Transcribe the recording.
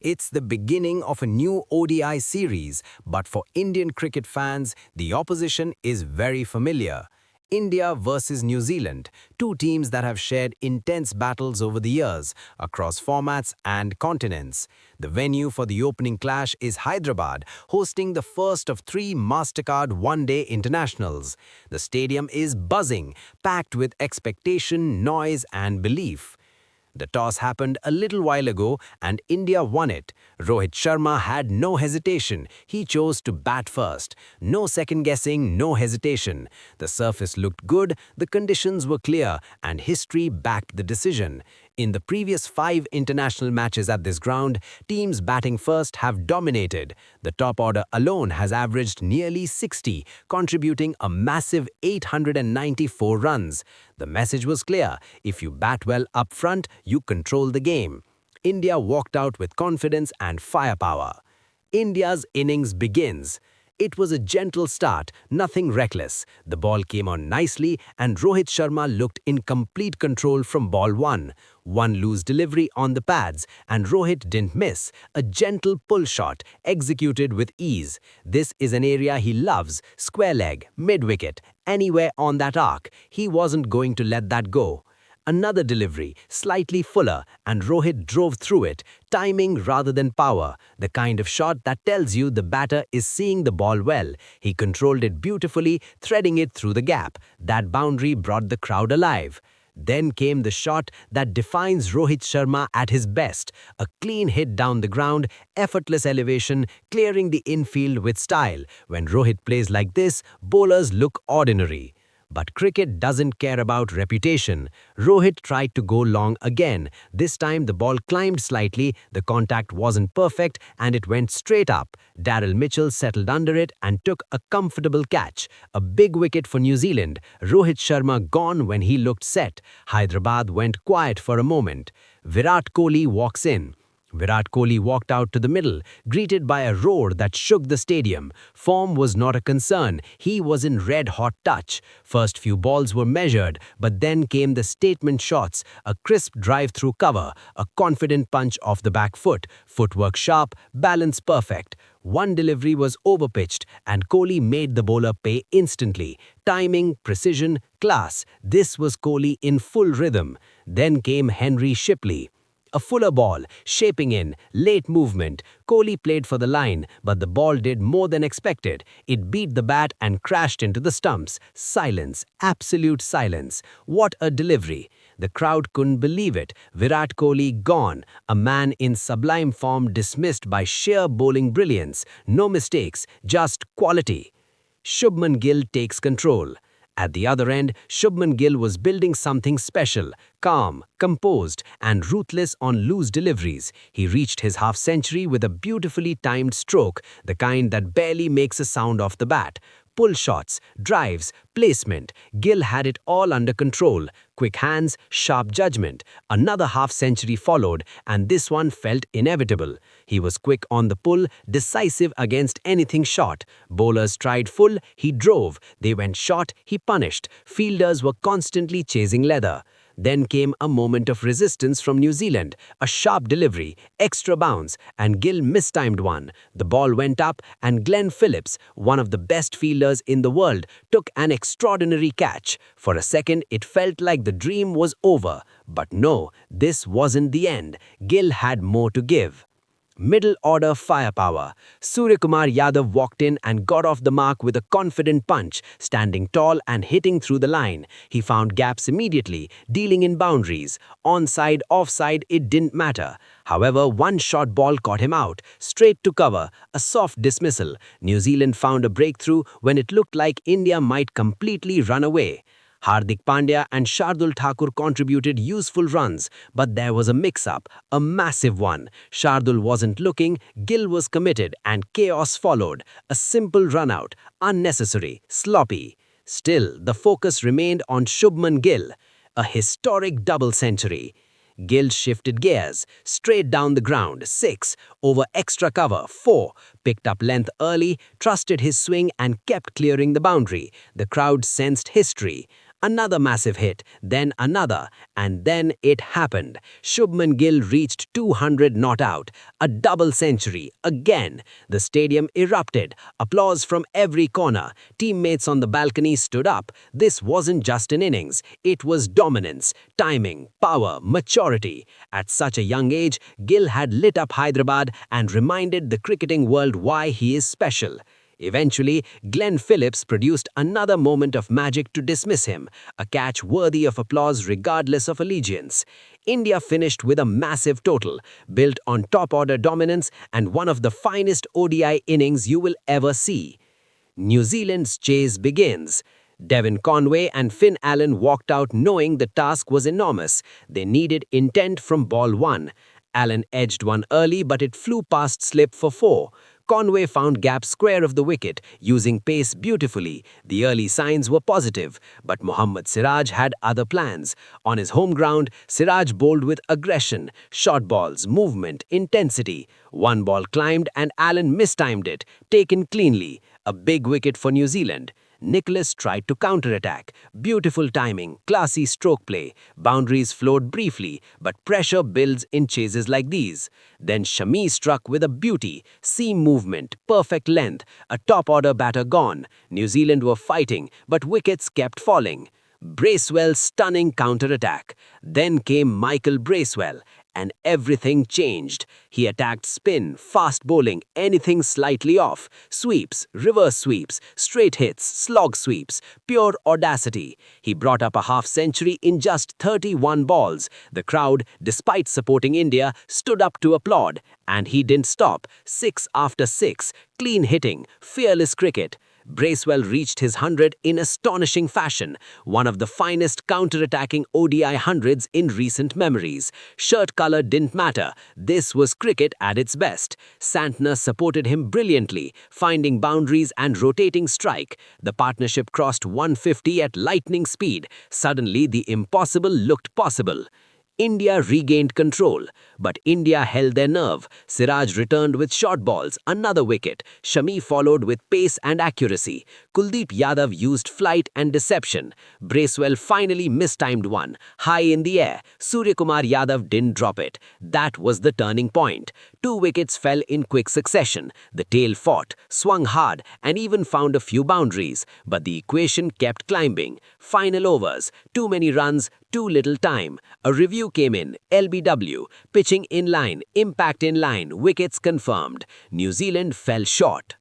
It's the beginning of a new ODI series, but for Indian cricket fans, the opposition is very familiar. India versus New Zealand, two teams that have shared intense battles over the years across formats and continents. The venue for the opening clash is Hyderabad, hosting the first of three MasterCard One-Day Internationals. The stadium is buzzing, packed with expectation, noise and belief. The toss happened a little while ago and India won it. Rohit Sharma had no hesitation. He chose to bat first. No second guessing, no hesitation. The surface looked good, the conditions were clear, and history backed the decision. In the previous 5 international matches at this ground, teams batting first have dominated. The top order alone has averaged nearly 60, contributing a massive 894 runs. The message was clear: if you bat well up front, you control the game. India walked out with confidence and firepower. India's innings begins. It was a gentle start, nothing reckless. The ball came on nicely and Rohit Sharma looked in complete control from ball 1. One loose delivery on the pads and Rohit didn't miss. A gentle pull shot, executed with ease. This is an area he loves: square leg, mid-wicket, anywhere on that arc. He wasn't going to let that go. Another delivery, slightly fuller, and Rohit drove through it, timing rather than power, the kind of shot that tells you the batter is seeing the ball well. He controlled it beautifully, threading it through the gap. That boundary brought the crowd alive. Then came the shot that defines Rohit Sharma at his best, a clean hit down the ground, effortless elevation, clearing the infield with style. When Rohit plays like this, bowlers look ordinary. But cricket doesn't care about reputation. Rohit tried to go long again. This time the ball climbed slightly, the contact wasn't perfect, and it went straight up. Daryl Mitchell settled under it and took a comfortable catch. A big wicket for New Zealand. Rohit Sharma gone when he looked set. Hyderabad went quiet for a moment. Virat Kohli walks in. Virat Kohli walked out to the middle, greeted by a roar that shook the stadium. Form was not a concern. He was in red-hot touch. First few balls were measured, but then came the statement shots: a crisp drive through cover, a confident punch off the back foot, footwork sharp, balance perfect. One delivery was overpitched, and Kohli made the bowler pay instantly. Timing, precision, class. This was Kohli in full rhythm. Then came Henry Shipley. A fuller ball, shaping in, late movement. Kohli played for the line, but the ball did more than expected. It beat the bat and crashed into the stumps. Silence, absolute silence. What a delivery. The crowd couldn't believe it. Virat Kohli gone, a man in sublime form dismissed by sheer bowling brilliance. No mistakes, just quality. Shubman Gill takes control. At the other end, Shubman Gill was building something special: calm, composed, and ruthless on loose deliveries. He reached his half-century with a beautifully timed stroke, the kind that barely makes a sound off the bat. Pull shots, drives, placement. Gill had it all under control. Quick hands, sharp judgment. Another half-century followed, and this one felt inevitable. He was quick on the pull, decisive against anything short. Bowlers tried full, he drove. They went short, he punished. Fielders were constantly chasing leather. Then came a moment of resistance from New Zealand, a sharp delivery, extra bounce, and Gill mistimed one. The ball went up, and Glenn Phillips, one of the best fielders in the world, took an extraordinary catch. For a second, it felt like the dream was over. But no, this wasn't the end. Gill had more to give. Middle order firepower. Suryakumar Yadav walked in and got off the mark with a confident punch, standing tall and hitting through the line. He found gaps immediately, dealing in boundaries. Onside, offside, it didn't matter. However, one short ball caught him out, straight to cover, a soft dismissal. New Zealand found a breakthrough when it looked like India might completely run away. Hardik Pandya and Shardul Thakur contributed useful runs, but there was a mix-up, a massive one. Shardul wasn't looking, Gill was committed, and chaos followed. A simple run-out, unnecessary, sloppy. Still, the focus remained on Shubman Gill, a historic double century. Gill shifted gears, straight down the ground, 6, over extra cover, 4, picked up length early, trusted his swing and kept clearing the boundary. The crowd sensed history. Another massive hit, then another, and then it happened. Shubman Gill reached 200 not out, a double century, again. The stadium erupted, applause from every corner. Teammates on the balcony stood up. This wasn't just an innings, it was dominance, timing, power, maturity. At such a young age, Gill had lit up Hyderabad and reminded the cricketing world why he is special. Eventually, Glenn Phillips produced another moment of magic to dismiss him, a catch worthy of applause regardless of allegiance. India finished with a massive total, built on top-order dominance and one of the finest ODI innings you will ever see. New Zealand's chase begins. Devon Conway and Finn Allen walked out knowing the task was enormous. They needed intent from ball one. Allen edged one early, but it flew past slip for four. Conway found gap square of the wicket, using pace beautifully. The early signs were positive, but Mohammad Siraj had other plans. On his home ground, Siraj bowled with aggression, short balls, movement, intensity. One ball climbed and Allen mistimed it, taken cleanly. A big wicket for New Zealand. Nicholas tried to counter-attack. Beautiful timing, classy stroke play. Boundaries flowed briefly, but pressure builds in chases like these. Then Shami struck with a beauty, seam movement, perfect length, a top-order batter gone. New Zealand were fighting, but wickets kept falling. Bracewell's stunning counter-attack. Then came Michael Bracewell, and everything changed. He attacked spin, fast bowling, anything slightly off, sweeps, reverse sweeps, straight hits, slog sweeps, pure audacity. He brought up a half-century in just 31 balls. The crowd, despite supporting India, stood up to applaud. And he didn't stop. 6 after 6, clean hitting, fearless cricket. Bracewell reached his 100 in astonishing fashion, one of the finest counter-attacking ODI hundreds in recent memories. Shirt color didn't matter. This was cricket at its best. Santner supported him brilliantly, finding boundaries and rotating strike. The partnership crossed 150 at lightning speed. Suddenly, the impossible looked possible. India regained control, but India held their nerve. Siraj returned with short balls, another wicket. Shami followed with pace and accuracy. Kuldeep Yadav used flight and deception. Bracewell finally mistimed one, high in the air. Suryakumar Yadav didn't drop it. That was the turning point. 2 wickets fell in quick succession. The tail fought, swung hard, and even found a few boundaries. But the equation kept climbing. Final overs, too many runs, too little time. A review came in, LBW, pitching in line, impact in line, wickets confirmed. New Zealand fell short.